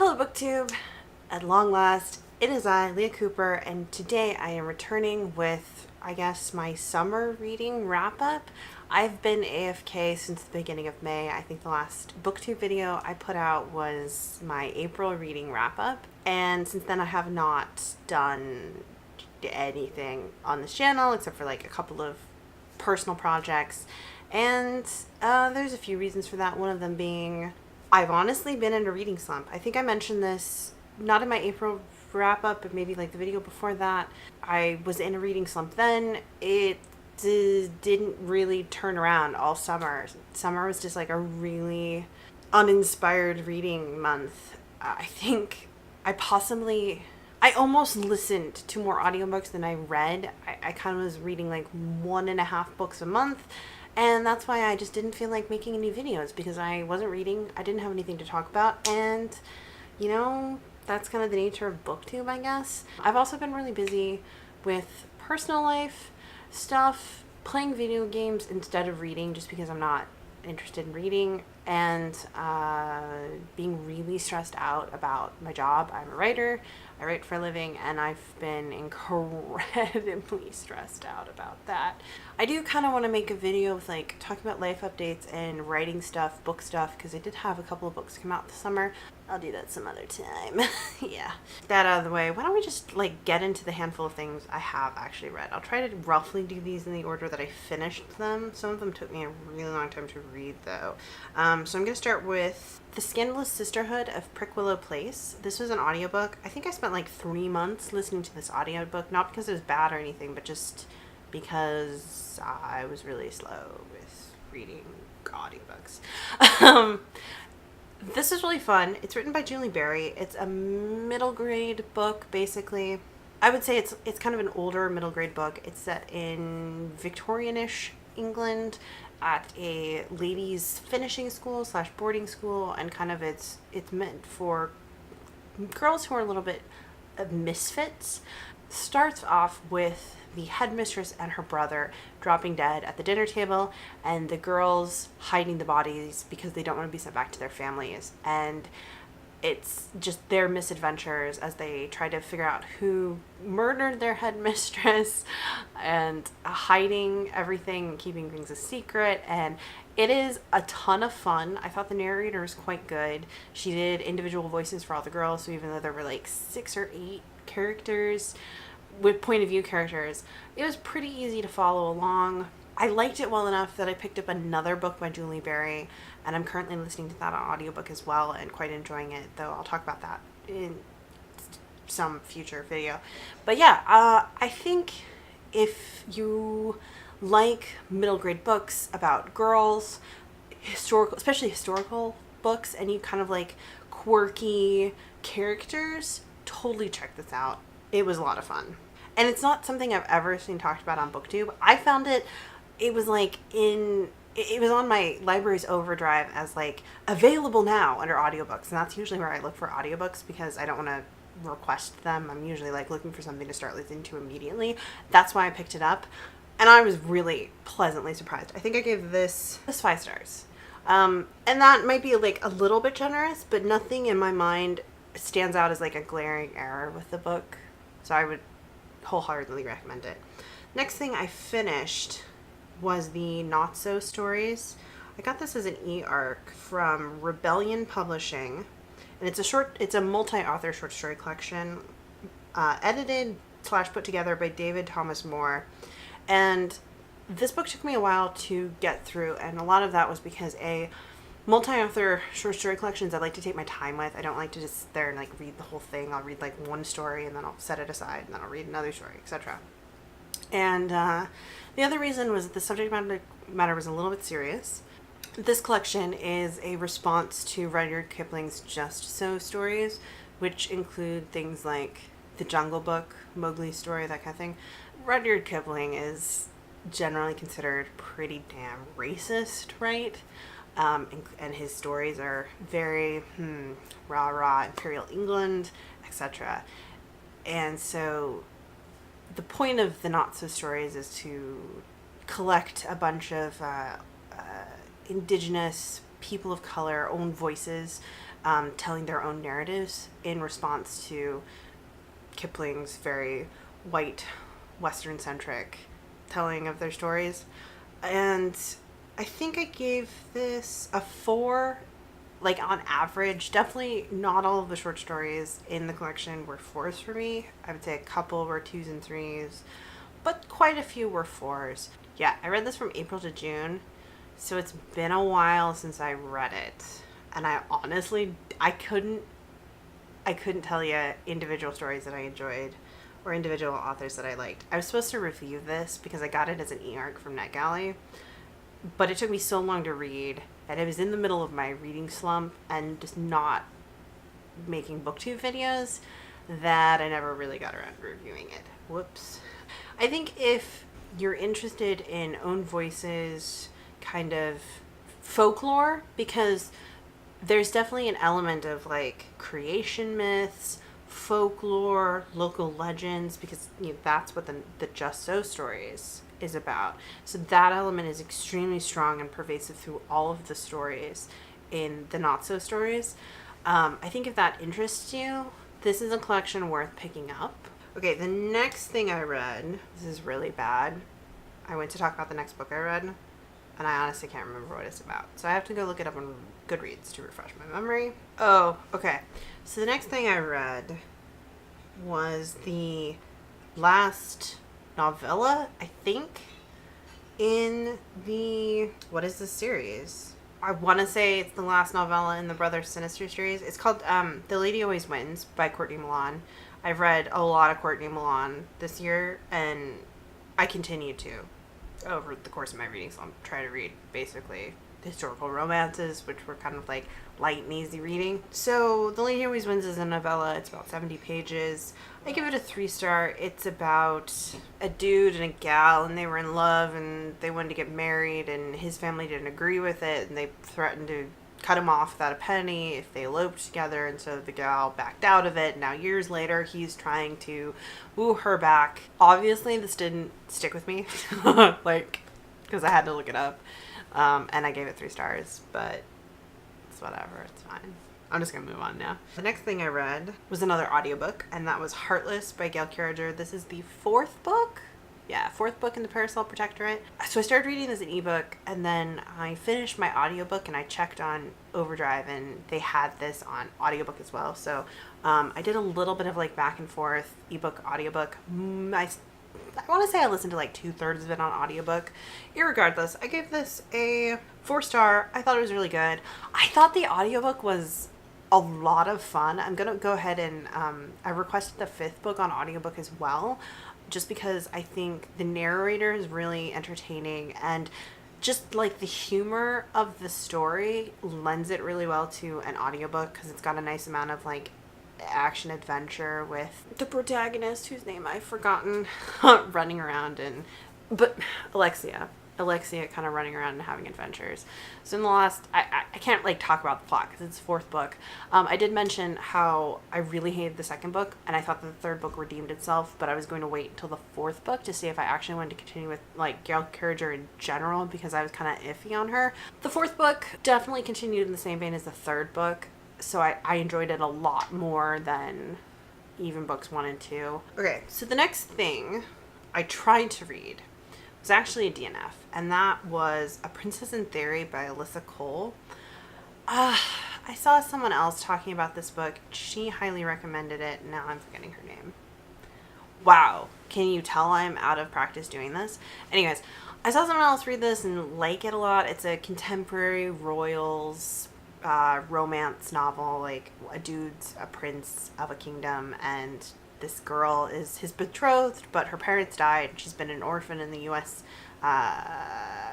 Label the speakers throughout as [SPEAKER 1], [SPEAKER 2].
[SPEAKER 1] Hello BookTube! At long last, it is I, Leah Cooper, and today I am returning with, I guess, my summer reading wrap-up. I've been AFK since the beginning of May. I think the last BookTube video I put out was my April reading wrap-up, and since then I have not done anything on this channel except for like a couple of personal projects, and there's a few reasons for that. One of them being I've honestly been in a reading slump. I think I mentioned this not in my April wrap up, but maybe like the video before that. I was in a reading slump then. It didn't really turn around all summer. Summer was just like a really uninspired reading month. I think I almost listened to more audiobooks than I read. I kind of was reading like 1.5 books a month. And that's why I just didn't feel like making any videos, because I wasn't reading, I didn't have anything to talk about, and, you know, that's kind of the nature of BookTube, I guess. I've also been really busy with personal life stuff, playing video games instead of reading, just because I'm not interested in reading, and being really stressed out about my job. I'm a writer, I write for a living, and I've been incredibly stressed out about that. I do kind of want to make a video with like talking about life updates and writing stuff, book stuff, because I did have a couple of books come out this summer. I'll do that some other time. Yeah. That out of the way, why don't we just like get into the handful of things I have actually read. I'll try to roughly do these in the order that I finished them. Some of them took me a really long time to read though. So I'm going to start with The Scandalous Sisterhood of Prickwillow Place. This was an audiobook. I think I spent like 3 months listening to this audiobook, not because it was bad or anything, but just because I was really slow with reading audiobooks. This is really fun. It's written by Julie Berry. It's a middle grade book, basically. I would say it's kind of an older middle grade book. It's set in Victorian-ish England at a ladies' finishing school / boarding school, and kind of it's meant for girls who are a little bit of misfits. Starts off with the headmistress and her brother dropping dead at the dinner table, and the girls hiding the bodies because they don't want to be sent back to their families. And it's just their misadventures as they try to figure out who murdered their headmistress and hiding everything, keeping things a secret. And it is a ton of fun. I thought the narrator was quite good. She did individual voices for all the girls, so even though there were like 6 or 8 characters with point of view characters, it was pretty easy to follow along. I liked it well enough that I picked up another book by Julie Berry, and I'm currently listening to that on audiobook as well and quite enjoying it, though I'll talk about that in some future video. But yeah, I think if you like middle grade books about girls, especially historical books, and you kind of like quirky characters, totally check this out. It was a lot of fun. And it's not something I've ever seen talked about on BookTube. I found it was like it was on my library's overdrive as like available now under audiobooks. And that's usually where I look for audiobooks because I don't want to request them. I'm usually like looking for something to start listening to immediately. That's why I picked it up. And I was really pleasantly surprised. I think I gave this 5 stars. And that might be like a little bit generous, but nothing in my mind stands out as like a glaring error with the book. So I would wholeheartedly recommend it. Next thing I finished was the Not So Stories. I got this as an e-arc from Rebellion Publishing, and it's a multi-author short story collection, edited / put together by David Thomas Moore. And this book took me a while to get through, and a lot of that was because multi-author short story collections I like to take my time with. I don't like to just sit there and like read the whole thing. I'll read like one story and then I'll set it aside and then I'll read another story, etc. And the other reason was that the subject matter was a little bit serious. This collection is a response to Rudyard Kipling's Just So stories, which include things like The Jungle Book, Mowgli's Story, that kind of thing. Rudyard Kipling is generally considered pretty damn racist, right? And his stories are very rah-rah Imperial England, etc. And so the point of the Not So Stories is to collect a bunch of indigenous people of color own voices telling their own narratives in response to Kipling's very white, Western-centric telling of their stories. And I think I gave this a 4, like on average. Definitely not all of the short stories in the collection were 4s for me. I would say a couple were 2s and 3s, but quite a few were 4s. Yeah, I read this from April to June, so it's been a while since I read it. And I honestly, I couldn't tell you individual stories that I enjoyed or individual authors that I liked. I was supposed to review this because I got it as an e-arc from NetGalley, but it took me so long to read, and I was in the middle of my reading slump and just not making booktube videos, that I never really got around to reviewing it. Whoops. I think if you're interested in own voices, kind of folklore, because there's definitely an element of like creation myths, folklore, local legends, because that's what the Just So stories is about. So that element is extremely strong and pervasive through all of the stories in the Not So stories. I think if that interests you, this is a collection worth picking up. Okay, the next thing I read, this is really bad. I went to talk about the next book I read, and I honestly can't remember what it's about. So I have to go look it up on Goodreads to refresh my memory. Oh, okay. So the next thing I read was the last novella, I think, in the... What is this series? I want to say it's the last novella in the Brothers Sinister series. It's called The Lady Always Wins by Courtney Milan. I've read a lot of Courtney Milan this year, and I continue to, over the course of my reading, so I'm trying to read basically historical romances, which were kind of like light and easy reading. So The Lady Always Wins is a novella. It's about 70 pages. I give it a 3-star. It's about a dude and a gal, and they were in love, and they wanted to get married, and his family didn't agree with it, and they threatened to cut him off without a penny if they eloped together, and so the gal backed out of it. Now years later, he's trying to woo her back. Obviously, this didn't stick with me, like, because I had to look it up, and I gave it 3 stars, but it's whatever, it's fine. I'm just gonna move on now. The next thing I read was another audiobook, and that was Heartless by Gail Carriger. This is the 4th book. Yeah, 4th book in the Parasol Protectorate. So I started reading this in ebook, and then I finished my audiobook, and I checked on Overdrive, and they had this on audiobook as well. So I did a little bit of like back and forth ebook, audiobook. I want to say I listened to like 2/3 of it on audiobook. Irregardless, I gave this a 4-star. I thought it was really good. I thought the audiobook was a lot of fun. I'm gonna go ahead and I requested the 5th book on audiobook as well, just because I think the narrator is really entertaining, and just like the humor of the story lends it really well to an audiobook, because it's got a nice amount of like action adventure with the protagonist, whose name I've forgotten, running around, but Alexia kind of running around and having adventures. So in the last, I can't like talk about the plot because it's 4th book. I did mention how I really hated the 2nd book, and I thought that the 3rd book redeemed itself, but I was going to wait until the 4th book to see if I actually wanted to continue with like Gail Carriger in general, because I was kind of iffy on her. The 4th book definitely continued in the same vein as the 3rd book, so I enjoyed it a lot more than even books 1 and 2. Okay, so the next thing I tried to read was actually a DNF, and that was A Princess in Theory by Alyssa Cole. I saw someone else talking about this book. She highly recommended it. Now I'm forgetting her name. Wow. Can you tell I'm out of practice doing this? Anyways, I saw someone else read this and like it a lot. It's a contemporary royals romance novel. Like, a dude's a prince of a kingdom, and this girl is his betrothed, but her parents died. She's been an orphan in the U.S.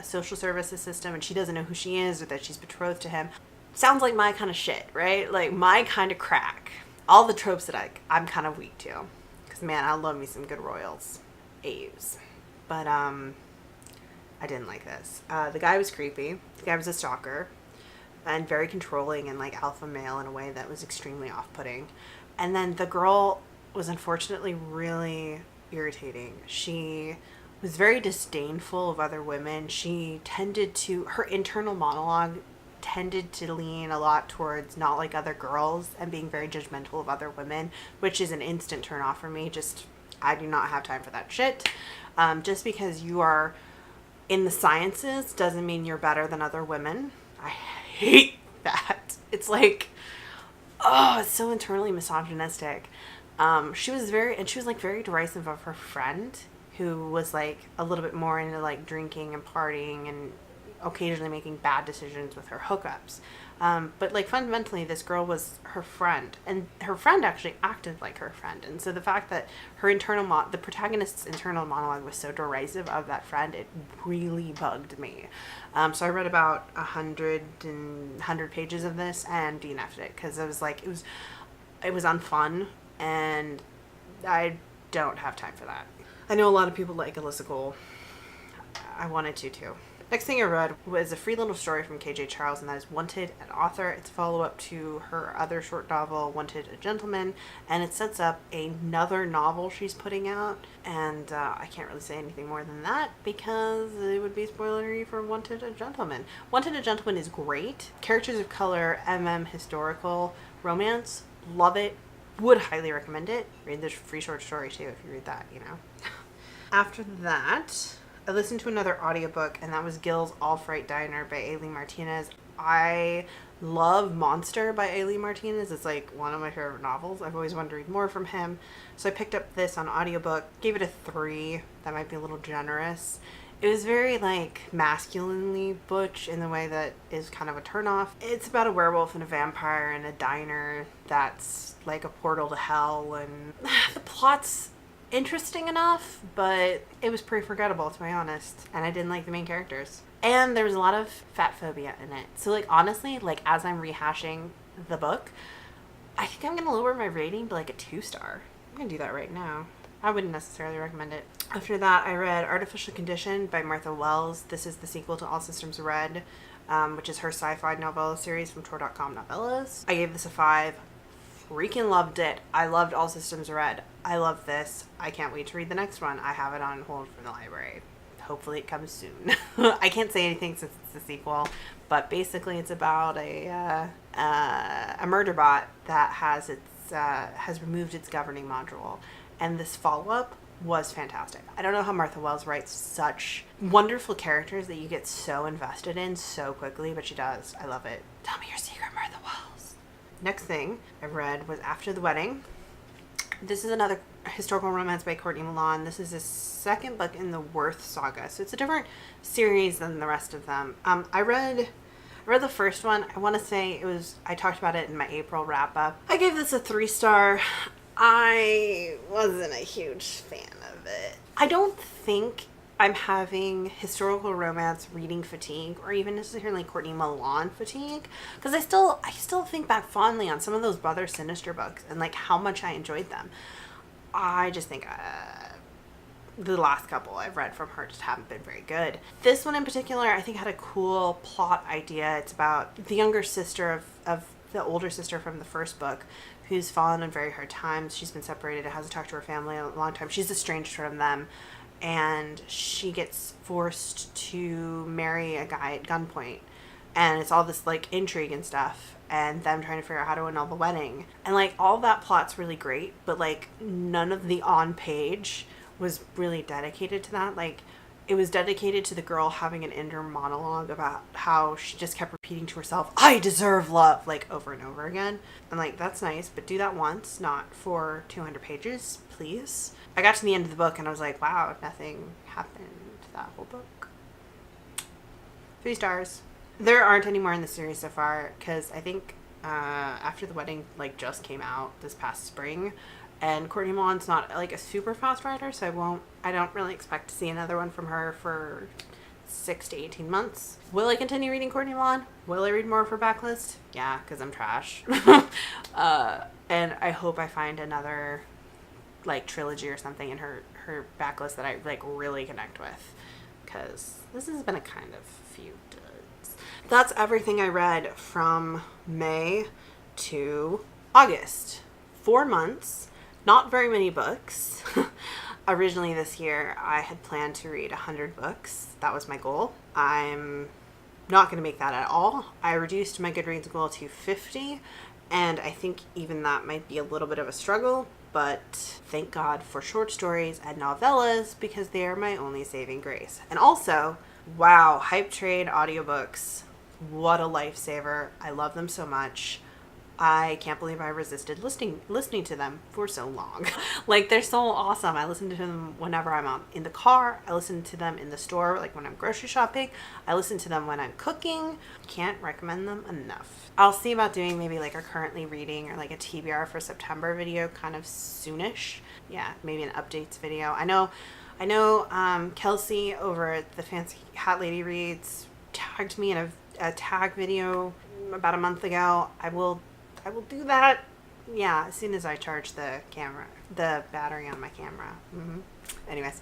[SPEAKER 1] Social services system, and she doesn't know who she is or that she's betrothed to him. Sounds like my kind of shit, right? Like my kind of crack. All the tropes that I'm kind of weak to. Because, man, I love me some good royals. Aves. But, I didn't like this. The guy was creepy. The guy was a stalker. And very controlling and, like, alpha male in a way that was extremely off-putting. And then the girl was unfortunately really irritating. She was very disdainful of other women. Her internal monologue tended to lean a lot towards not like other girls and being very judgmental of other women, which is an instant turn off for me. Just, I do not have time for that shit. Just because you are in the sciences doesn't mean you're better than other women. I hate that. It's like, oh, it's so internally misogynistic. She was like very derisive of her friend, who was like a little bit more into like drinking and partying and occasionally making bad decisions with her hookups. But like fundamentally, this girl was her friend, and her friend actually acted like her friend. And so the fact that her the protagonist's internal monologue was so derisive of that friend, it really bugged me. So I read about 100 pages of this and DNF'd it because I was like, it was unfun, and I don't have time for that. I know a lot of people like Alyssa Cole. I wanted to too. Next thing I read was a free little story from KJ Charles, and that is Wanted, an Author. It's a follow-up to her other short novel, Wanted, a Gentleman, and it sets up another novel she's putting out, and I can't really say anything more than that because it would be spoilery for Wanted, a Gentleman. Wanted, a Gentleman is great. Characters of color, historical romance, love it, would highly recommend it. Read the free short story too if you read that, you know. After that, I listened to another audiobook, and that was Gil's All Fright Diner by Ailey Martinez. I love Monster by Ailey Martinez. It's like one of my favorite novels. I've always wanted to read more from him. So I picked up this on audiobook, gave it a 3. That might be a little generous. It was very like masculinely butch in the way that is kind of a turnoff. It's about a werewolf and a vampire in a diner that's like a portal to hell, and the plot's interesting enough, but it was pretty forgettable, to be honest, and I didn't like the main characters, and there was a lot of fat phobia in it. So like honestly, like as I'm rehashing the book, I think I'm gonna lower my rating to like a 2-star. I'm gonna do that right now. I wouldn't necessarily recommend it. After that, I read Artificial Condition by Martha Wells. This is the sequel to All Systems Red, which is her sci-fi novella series from Tor.com Novellas. I gave this a 5. Freaking loved it. I loved All Systems Red. I love this. I can't wait to read the next one. I have it on hold from the library. Hopefully it comes soon. I can't say anything since it's a sequel, but basically it's about a murder bot that has removed its governing module, and this follow-up was fantastic. I don't know how Martha Wells writes such wonderful characters that you get so invested in so quickly, but she does. I love it. Tell me your secret, Martha Wells. Next thing I read was After the Wedding. This is another historical romance by Courtney Milan. This is the second book in the Worth saga, so it's a different series than the rest of them. I read the first one. I want to say I talked about it in my April wrap-up. I gave this a 3-star. I wasn't a huge fan of it. I don't think I'm having historical romance reading fatigue, or even necessarily Courtney Milan fatigue, because I still think back fondly on some of those Brother Sinister books and like how much I enjoyed them. I just think the last couple I've read from her just haven't been very good. This one in particular, I think, had a cool plot idea. It's about the younger sister of the older sister from the first book, who's fallen on very hard times. She's been separated and hasn't talked to her family in a long time. She's estranged from them, and she gets forced to marry a guy at gunpoint, and it's all this like intrigue and stuff, and them trying to figure out how to annul the wedding, and like all that plot's really great, but like none of the on page was really dedicated to that. Like it was dedicated to the girl having an inner monologue about how she just kept repeating to herself, I deserve love, like over and over again. And like, that's nice, but do that once, not for 200 pages, please. I got to the end of the book and I was like, wow, nothing happened that whole book. 3 stars. There aren't any more in the series so far, because I think After the Wedding like just came out this past spring. And Courtney Milan's not like a super fast writer, so I don't really expect to see another one from her for 6 to 18 months. Will I continue reading Courtney Milan? Will I read more of her backlist? Yeah, because I'm trash. And I hope I find another like trilogy or something in her backlist that I like really connect with, because this has been a kind of few duds. That's everything I read from May to August. 4 months. Not very many books. Originally this year, I had planned to read 100 books. That was my goal. I'm not going to make that at all. I reduced my Goodreads goal to 50, and I think even that might be a little bit of a struggle, but thank God for short stories and novellas because they are my only saving grace. And also, wow, Hype Trade audiobooks, what a lifesaver. I love them so much. I can't believe I resisted listening to them for so long. Like, they're so awesome. I listen to them whenever I'm out in the car. I listen to them in the store, like when I'm grocery shopping. I listen to them when I'm cooking. Can't recommend them enough. I'll see about doing maybe like a currently reading or like a TBR for September video kind of soonish. Yeah, maybe an updates video. I know Kelsey over at the Fancy Hat Lady Reads tagged me in a tag video about a month ago. I will do that, yeah, as soon as I charge the battery on my camera. Anyways,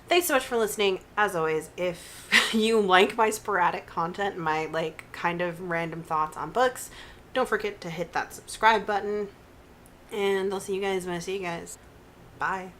[SPEAKER 1] thanks so much for listening. As always, if you like my sporadic content, my like kind of random thoughts on books, don't forget to hit that subscribe button. And I'll see you guys when I see you guys. Bye.